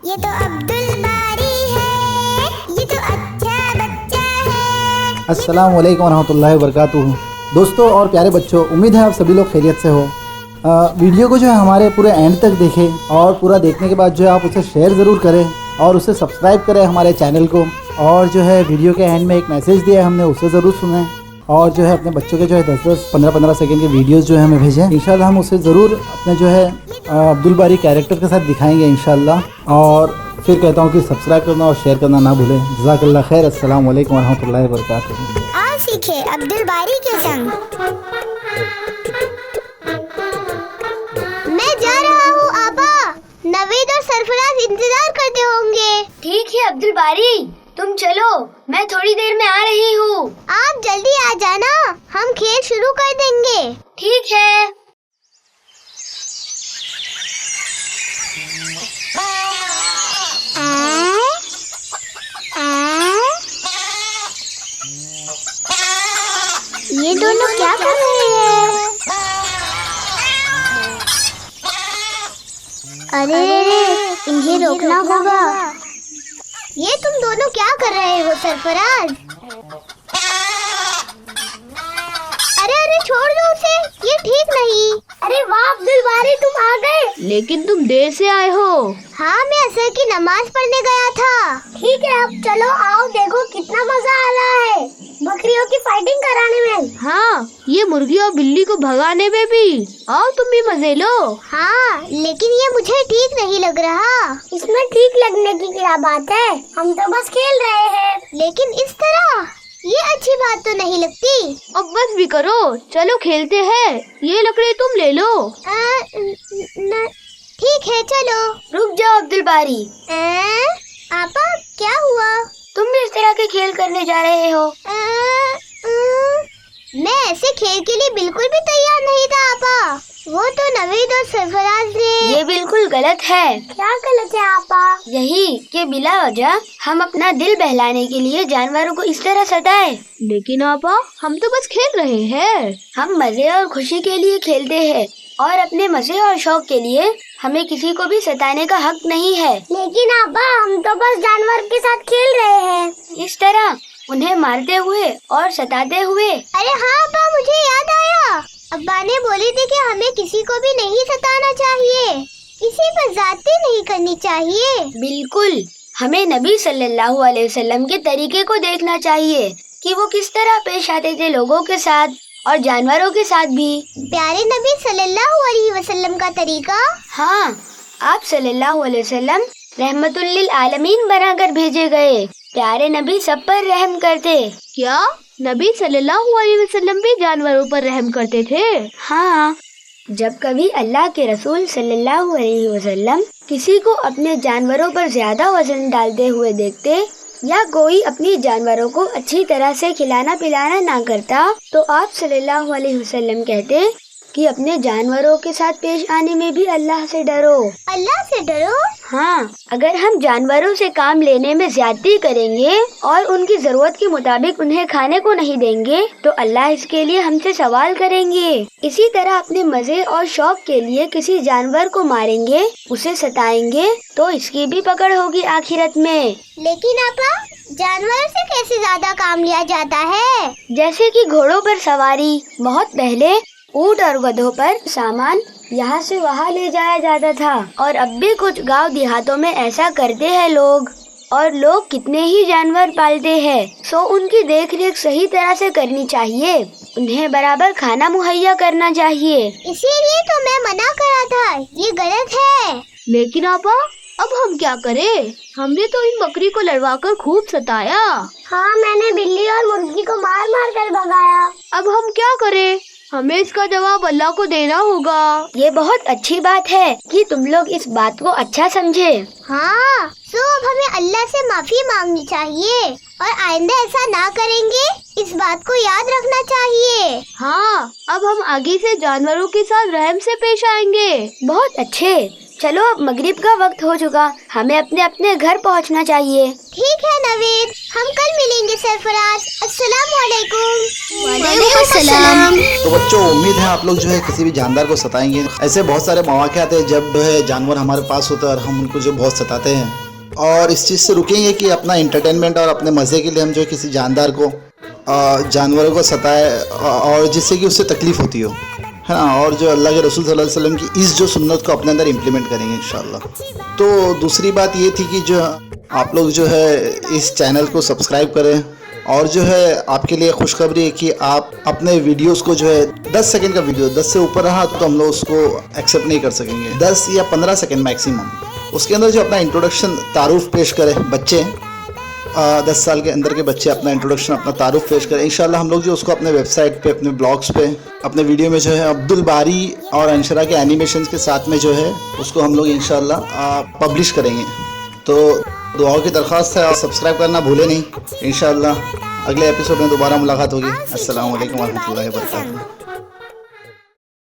ये तो अब्दुल बारी है, ये तो अच्छा बच्चा है। अस्सलाम वालेकुम वरहमतुल्लाहि वबरकातुहू। दोस्तों और प्यारे बच्चों, उम्मीद है आप सभी लोग खैरियत से हो। वीडियो को जो है हमारे पूरे एंड तक देखें और पूरा देखने के बाद जो है आप उसे शेयर ज़रूर करें और उसे सब्सक्राइब करें हमारे चैनल को। और जो है वीडियो के एंड में एक मैसेज दिया है हमने, उसे ज़रूर सुनें। और जो है अपने बच्चों के जो है 10-10, 15-15 सेकंड के वीडियोस जो है हमें भेजें। इंशाल्लाह हम उसे ज़रूर अपने जो है अब्दुल बारी कैरेक्टर के साथ दिखाएंगे इंशाल्लाह। और फिर कहता हूँ कि सब्सक्राइब करना और शेयर करना ना भूलें। जज़ाकल्लाह खैर। अस्सलाम वालेकुम वरहमतुल्लाहि वबरकातुहू। आओ सीखे अब्दुल बारी के संग। मैं जा रहा हूँ आबा, नवीद और सरफराज इंतजार करते होंगे। ठीक है अब्दुल बारी, तुम चलो, मैं थोड़ी देर में आ रही हूँ। आप जल्दी आ जाना, हम खेल शुरू कर देंगे। ठीक है। ये दोनों क्या कर रहे हैं? अरे इन्हें रोकना होगा। ये तुम दोनों क्या कर रहे हो सरफराज? अरे छोड़ दो उसे, ये ठीक नहीं। अरे वाह अब्दुल बारी, तुम आ गए। लेकिन तुम देर से आए हो। हाँ, मैं असर की नमाज पढ़ने गया था। ठीक है, अब चलो आओ, देखो कितना मजा आ रहा है बकरियों की फाइटिंग कराने में। हाँ, ये मुर्गी और बिल्ली को भगाने में भी। आओ तुम भी मजे लो। हाँ, लेकिन ये मुझे ठीक नहीं लग रहा। इसमें ठीक लगने की क्या बात है, हम तो बस खेल रहे हैं। लेकिन इस तरह ये अच्छी बात तो नहीं लगती। अब बस भी करो, चलो खेलते हैं। ये लकड़ी तुम ले लो। ठीक है चलो। रुक जाओ अब्दुल बारी, आपा क्या हुआ? तुम भी इस तरह के खेल करने जा रहे हो? मैं ऐसे खेल के लिए बिल्कुल भी तैयार नहीं था आपा। वो तो नवीद और सरफराज ने। ये बिल्कुल गलत है। क्या गलत है आपा? यही कि बिला वजह हम अपना दिल बहलाने के लिए जानवरों को इस तरह सताए। लेकिन आपा, हम तो बस खेल रहे हैं। हम मजे और खुशी के लिए खेलते हैं और अपने मजे और शौक के लिए हमें किसी को भी सताने का हक नहीं है। लेकिन आपा, हम तो बस जानवर के साथ खेल रहे हैं, इस तरह उन्हें मारते हुए और सताते हुए। अरे हाँ अब्बा, मुझे याद आया। अब्बा ने बोली थी कि हमें किसी को भी नहीं सताना चाहिए, किसी पर ज्यादती नहीं करनी चाहिए। बिल्कुल, हमें नबी सल्लल्लाहु अलैहि वसल्लम के तरीके को देखना चाहिए कि वो किस तरह पेश आते थे लोगों के साथ और जानवरों के साथ भी। प्यारे नबी सल्लल्लाहु अलैहि वसल्लम का तरीका? हाँ, आप सल्लल्लाहु अलैहि वसल्लम रहमतुल लिल आलमीन बनाकर भेजे गए। प्यारे नबी सब पर रहम करते। क्या नबी सल्लल्लाहु अलैहि वसल्लम भी जानवरों पर रहम करते थे? हाँ, जब कभी अल्लाह के रसूल सल्लल्लाहु अलैहि वसल्लम किसी को अपने जानवरों पर ज्यादा वजन डालते हुए देखते या कोई अपनी जानवरों को अच्छी तरह से खिलाना पिलाना ना करता, तो आप सल्लल्लाहु अलैहि वसल्लम कहते कि अपने जानवरों के साथ पेश आने में भी अल्लाह से डरो। अल्लाह से डरो? हाँ, अगर हम जानवरों से काम लेने में ज्यादती करेंगे और उनकी जरूरत के मुताबिक उन्हें खाने को नहीं देंगे, तो अल्लाह इसके लिए हमसे सवाल करेंगे। इसी तरह अपने मजे और शौक के लिए किसी जानवर को मारेंगे, उसे सताएंगे, तो इसकी भी पकड़ होगी आखिरत में। लेकिन आपा, जानवरों से कैसे ज्यादा काम लिया जाता है? जैसे कि घोड़ों पर सवारी। बहुत पहले ऊंट और गधों पर सामान यहाँ से वहाँ ले जाया जाता था, और अब भी कुछ गांव देहातों में ऐसा करते हैं लोग। और लोग कितने ही जानवर पालते हैं, सो उनकी देखरेख सही तरह से करनी चाहिए, उन्हें बराबर खाना मुहैया करना चाहिए। इसीलिए तो मैं मना करा था, ये गलत है। लेकिन आपा, अब हम क्या करें? हमने तो इन बकरी को लड़वाकर खूब सताया। हाँ, मैंने बिल्ली और मुर्गी को मार मार कर भगाया। अब हम क्या करें? हमें इसका जवाब अल्लाह को देना होगा। ये बहुत अच्छी बात है कि तुम लोग इस बात को अच्छा समझे। हाँ, तो अब हमें अल्लाह से माफी मांगनी चाहिए और आइंदा ऐसा ना करेंगे, इस बात को याद रखना चाहिए। हाँ, अब हम आगे से जानवरों के साथ रहम से पेश आएंगे। बहुत अच्छे। चलो, अब मगरिब का वक्त हो चुका, हमें अपने अपने घर पहुंचना चाहिए। ठीक है नवीद। हम कल मिलेंगे सरफराज। अस्सलाम वालेकुम। तो बच्चों, उम्मीद है आप लोग जो है किसी भी जानदार को सताएंगे। ऐसे बहुत सारे मौके आते हैं जब जो है जानवर हमारे पास होता है और हम उनको जो बहुत सताते हैं, और इस चीज़ से रुकेंगे कि अपना इंटरटेनमेंट और अपने मज़े के लिए हम जो है किसी जानदार को जानवरों को सताए और जिससे कि उससे तकलीफ़ होती हो, है ना। और जो अल्लाह के रसूल सल्लल्लाहु अलैहि वसल्लम की इस जो सुन्नत को अपने अंदर इम्प्लीमेंट करेंगे इंशाअल्लाह। तो दूसरी बात ये थी कि जो आप लोग जो है इस चैनल को सब्सक्राइब करें, और जो है आपके लिए खुशखबरी है कि आप अपने वीडियोस को जो है 10 सेकंड का वीडियो 10 से ऊपर रहा तो हम लोग उसको एक्सेप्ट नहीं कर सकेंगे। 10 या 15 सेकंड मैक्सिमम, उसके अंदर जो अपना इंट्रोडक्शन तारुफ पेश करें बच्चे, 10 साल के अंदर के बच्चे अपना इंट्रोडक्शन अपना तारुफ पेश करें। इंशाल्लाह हम लोग जो उसको अपने वेबसाइट पे, अपने ब्लॉग्स पे, अपने वीडियो में जो है अब्दुल बारी और अंशरा के एनिमेशंस के साथ में जो है उसको हम लोग इंशाल्लाह पब्लिश करेंगे। तो दुआओं की दरख्वास्त है और सब्सक्राइब करना भूलें नहीं। इंशाल्लाह अगले एपिसोड में दोबारा मुलाकात होगी। अस्सलाम वालेकुम व रहमतुल्लाहि व बरकातहू।